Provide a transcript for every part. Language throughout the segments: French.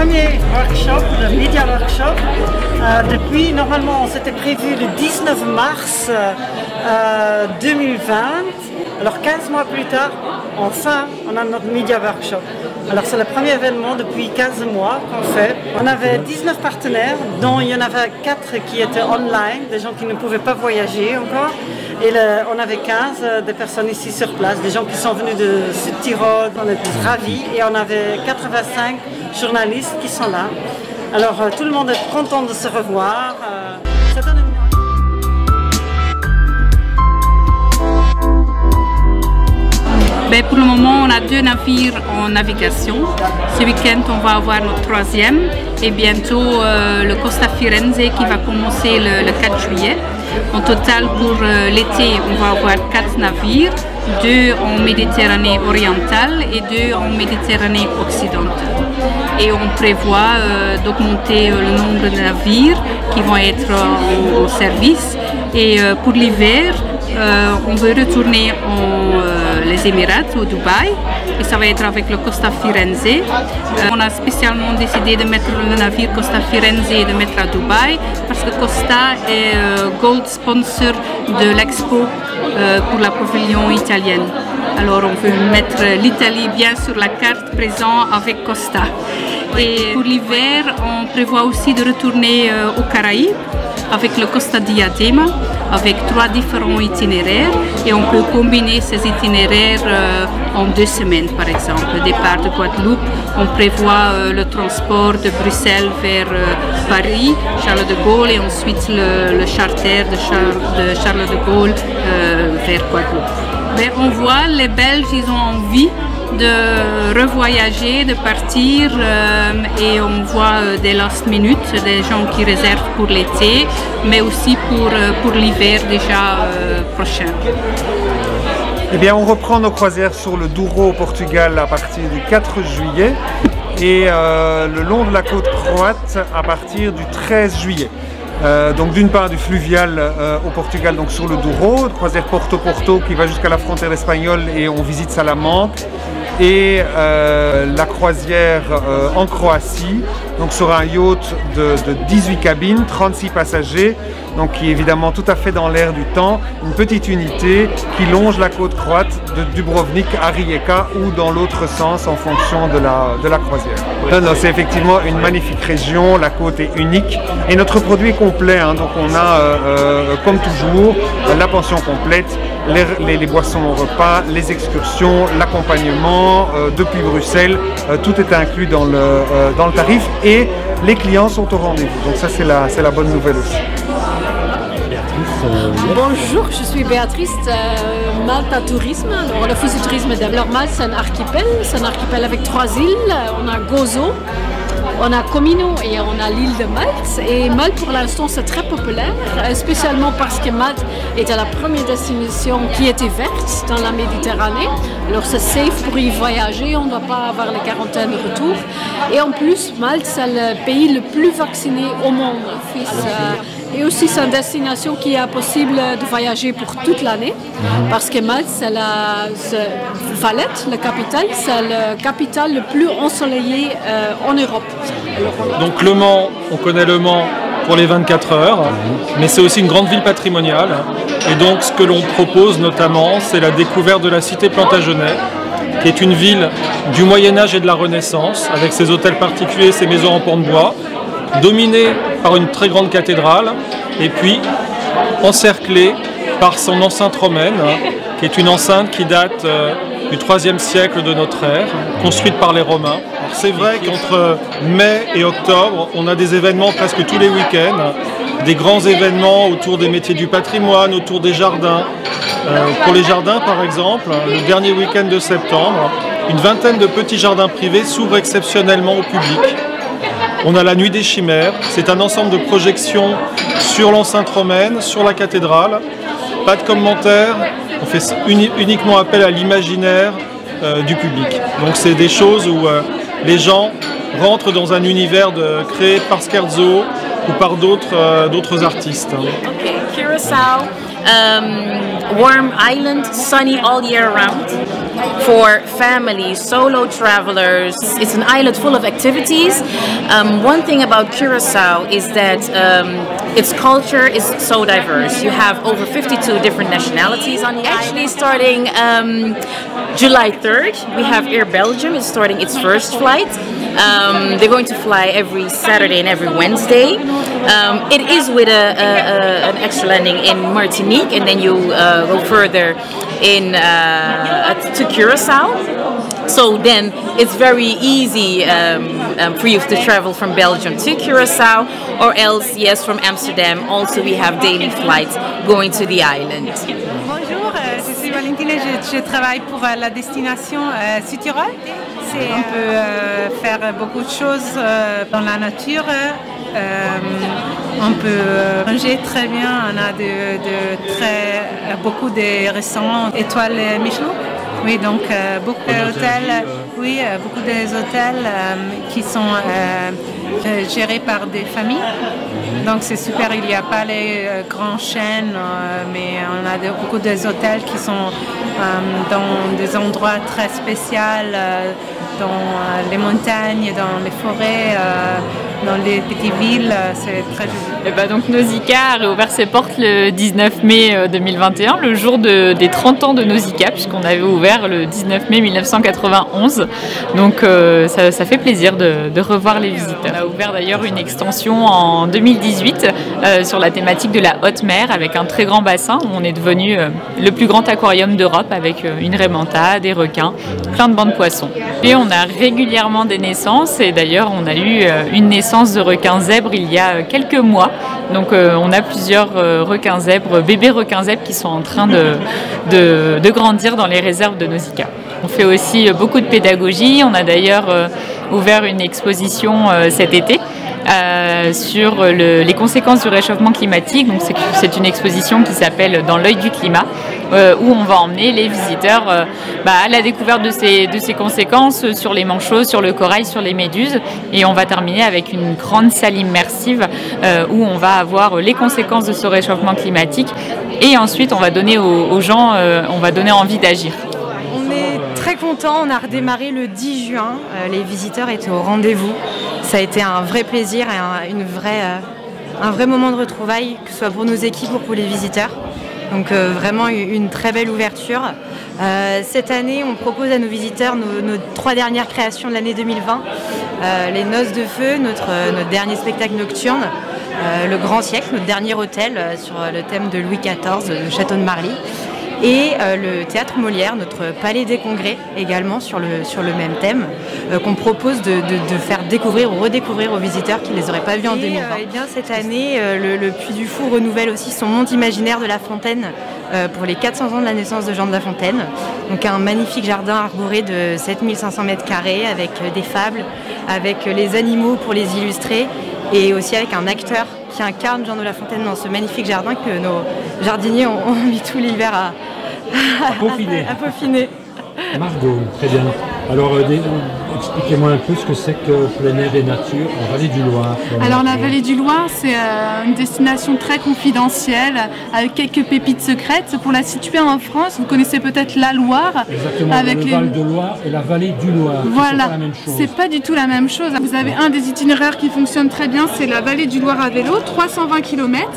premier workshop, le Media Workshop. Depuis, normalement, c'était prévu le 19 mars 2020. Alors 15 mois plus tard, enfin, on a notre Media Workshop. Alors c'est le premier événement depuis 15 mois qu'on fait. On avait 19 partenaires, dont il y en avait 4 qui étaient online, des gens qui ne pouvaient pas voyager encore. Et on avait 15 des personnes ici sur place, des gens qui sont venus de Sud-Tyrol, on était ravis. Et on avait 85 journalistes qui sont là. Alors tout le monde est content de se revoir. Ça donne une... Ben, pour le moment, on a 2 navires en navigation. Ce week-end, on va avoir notre 3e et bientôt le Costa Firenze qui va commencer le 4 juillet. En total, pour l'été, on va avoir 4 navires, 2 en Méditerranée orientale et 2 en Méditerranée occidentale. Et on prévoit d'augmenter le nombre de navires qui vont être en service. Et pour l'hiver, on veut retourner les Émirats, au Dubaï, et ça va être avec le Costa Firenze. On a spécialement décidé de mettre le navire Costa Firenze et de mettre à Dubaï parce que Costa est gold sponsor de l'expo pour la pavillon italienne. Alors on veut mettre l'Italie bien sur la carte présent avec Costa. Et pour l'hiver, on prévoit aussi de retourner aux Caraïbes avec le Costa Diadema, avec 3 différents itinéraires et on peut combiner ces itinéraires en 2 semaines par exemple. Le départ de Guadeloupe, on prévoit le transport de Bruxelles vers Paris, Charles de Gaulle et ensuite le charter de Charles de Gaulle vers Guadeloupe. Mais on voit les Belges, ils ont envie de revoyager, de partir et on voit des last minutes, des gens qui réservent pour l'été, mais aussi pour l'hiver déjà prochain. Eh bien, on reprend nos croisières sur le Douro au Portugal à partir du 4 juillet et le long de la côte croate à partir du 13 juillet. Donc d'une part du fluvial au Portugal, donc sur le Douro, croisière Porto-Porto qui va jusqu'à la frontière espagnole et on visite Salamanque. Et la croisière en Croatie, donc sur un yacht de 18 cabines, 36 passagers, donc qui est évidemment tout à fait dans l'air du temps, une petite unité qui longe la côte croate de Dubrovnik à Rijeka ou dans l'autre sens en fonction de la croisière. Non, c'est effectivement une magnifique région, la côte est unique et notre produit est complet, hein, donc on a comme toujours la pension complète, les boissons au repas, les excursions, l'accompagnement depuis Bruxelles, tout est inclus dans le tarif et les clients sont au rendez-vous. Donc ça c'est la bonne nouvelle aussi. Bonjour, je suis Béatrice, Malta Tourisme. Alors, l'Office du tourisme de Malte, c'est un archipel avec 3 îles. On a Gozo, on a Comino et on a l'île de Malte. Et Malte, pour l'instant, c'est très populaire, spécialement parce que Malte était la première destination qui était verte dans la Méditerranée. Alors, c'est safe pour y voyager, on ne doit pas avoir les quarantaines de retour. Et en plus, Malte, c'est le pays le plus vacciné au monde. Et aussi, c'est une destination qui est possible de voyager pour toute l'année, parce que Malte, c'est Valette, la capitale, c'est la capitale le plus ensoleillée en Europe. Donc Le Mans, on connaît Le Mans pour les 24 heures, mais c'est aussi une grande ville patrimoniale. Et donc ce que l'on propose notamment, c'est la découverte de la cité Plantagenet, qui est une ville du Moyen-Âge et de la Renaissance, avec ses hôtels particuliers, ses maisons en pans de bois, dominée par une très grande cathédrale, et puis encerclée par son enceinte romaine, qui est une enceinte qui date du IIIe siècle de notre ère, construite par les Romains. C'est vrai qu'entre mai et octobre, on a des événements presque tous les week-ends, des grands événements autour des métiers du patrimoine, autour des jardins. Pour les jardins, par exemple, le dernier week-end de septembre, une vingtaine de petits jardins privés s'ouvrent exceptionnellement au public. On a la Nuit des Chimères, c'est un ensemble de projections sur l'enceinte romaine, sur la cathédrale. Pas de commentaires, on fait uniquement appel à l'imaginaire du public. Donc c'est des choses où les gens rentrent dans un univers créé par Scherzo ou par d'autres artistes. Okay, Curaçao, warm island, sunny all year round. for families, solo travelers. It's an island full of activities. One thing about Curacao is that its culture is so diverse. You have over 52 different nationalities on the island. Actually, starting July 3rd, we have Air Belgium is starting its first flight. They're going to fly every Saturday and every Wednesday. It is with an extra landing in Martinique, and then you go further to Curacao. So then it's very easy for you to travel from Belgium to Curacao, or else, yes, from Amsterdam. Also, we have daily flights going to the island. Bonjour, je suis Valentine et je travaille pour la destination Südtirol. On peut faire beaucoup de choses dans la nature. On peut manger très bien. On a beaucoup de restaurants étoiles Michelin. Oui, donc beaucoup d'hôtels. Oui, beaucoup des hôtels qui sont gérés par des familles. Donc c'est super, il n'y a pas les grandes chaînes, mais on a beaucoup des hôtels qui sont dans des endroits très spéciaux, dans les montagnes, dans les forêts, dans les petites villes, c'est très joli. Et bah donc Nausicaa a réouvert ses portes le 19 mai 2021, le jour des 30 ans de Nausicaa, puisqu'on avait ouvert le 19 mai 1991. Donc ça fait plaisir de revoir les visiteurs. On a ouvert d'ailleurs une extension en 2018 sur la thématique de la haute mer, avec un très grand bassin où on est devenu le plus grand aquarium d'Europe, avec une raimanta, des requins, plein de bancs de poissons. Et on a régulièrement des naissances, et d'ailleurs on a eu une naissance de requins zèbres il y a quelques mois. Donc on a plusieurs requins zèbres, bébés requins zèbres qui sont en train de grandir dans les réserves de Nausicaa. On fait aussi beaucoup de pédagogie. On a d'ailleurs ouvert une exposition cet été sur les conséquences du réchauffement climatique. Donc c'est une exposition qui s'appelle Dans l'œil du climat, où on va emmener les visiteurs à la découverte de ces conséquences sur les manchots, sur le corail, sur les méduses. Et on va terminer avec une grande salle immersive où on va avoir les conséquences de ce réchauffement climatique. Et ensuite, on va donner aux gens, on va donner envie d'agir. On est très contents, on a redémarré le 10 juin, les visiteurs étaient au rendez-vous. Ça a été un vrai plaisir et un vrai moment de retrouvailles, que ce soit pour nos équipes ou pour les visiteurs. Donc vraiment une très belle ouverture. Cette année, on propose à nos visiteurs nos 3 dernières créations de l'année 2020. Les Noces de Feu, notre dernier spectacle nocturne. Le Grand Siècle, notre dernier hôtel sur le thème de Louis XIV, le château de Marly. Et le Théâtre Molière, notre palais des congrès, également sur le même thème, qu'on propose de faire découvrir ou redécouvrir aux visiteurs qui ne les auraient pas vus en 2020. Et bien, cette année, le Puy du Fou renouvelle aussi son monde imaginaire de La Fontaine pour les 400 ans de la naissance de Jean de La Fontaine. Donc un magnifique jardin arboré de 7500 m² avec des fables, avec les animaux pour les illustrer, et aussi avec un acteur qui incarne Jean de La Fontaine dans ce magnifique jardin que nos jardiniers ont mis tout l'hiver à peaufiner. Margot, très bien. Alors, expliquez-moi un peu ce que c'est que plein air et nature en Vallée du Loir. Alors, la Vallée du Loir, c'est une destination très confidentielle, avec quelques pépites secrètes. Pour la situer en France, vous connaissez peut-être la Loire. Exactement, avec le Val de Loire et la Vallée du Loir. Voilà, c'est pas du tout la même chose. Vous avez un des itinéraires qui fonctionne très bien, c'est la Vallée du Loir à vélo, 320 km.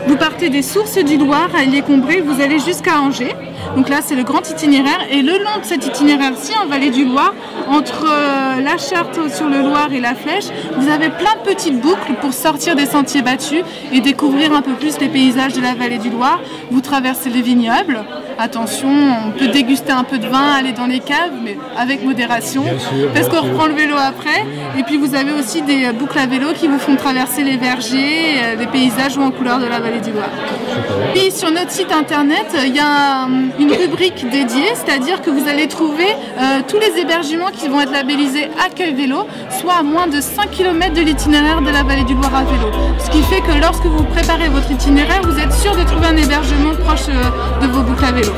Vous partez des sources du Loir à Illier-Combré, vous allez jusqu'à Angers. Donc là, c'est le grand itinéraire. Et le long de cet itinéraire-ci, en Vallée du Loir, entre la Charte sur le Loir et la Flèche, vous avez plein de petites boucles pour sortir des sentiers battus et découvrir un peu plus les paysages de la Vallée du Loir. Vous traversez les vignobles. Attention, on peut déguster un peu de vin, aller dans les caves, mais avec modération, parce qu'on reprend le vélo après. Et puis vous avez aussi des boucles à vélo qui vous font traverser les vergers, les paysages ou en couleur de la Vallée du Loir. Puis sur notre site internet, il y a une rubrique dédiée, c'est-à-dire que vous allez trouver tous les hébergements qui vont être labellisés Accueil Vélo, soit à moins de 5 km de l'itinéraire de la Vallée du Loir à vélo. Ce qui fait que lorsque vous préparez votre itinéraire, vous êtes sûr de trouver un hébergement proche de vos boucles à vélo.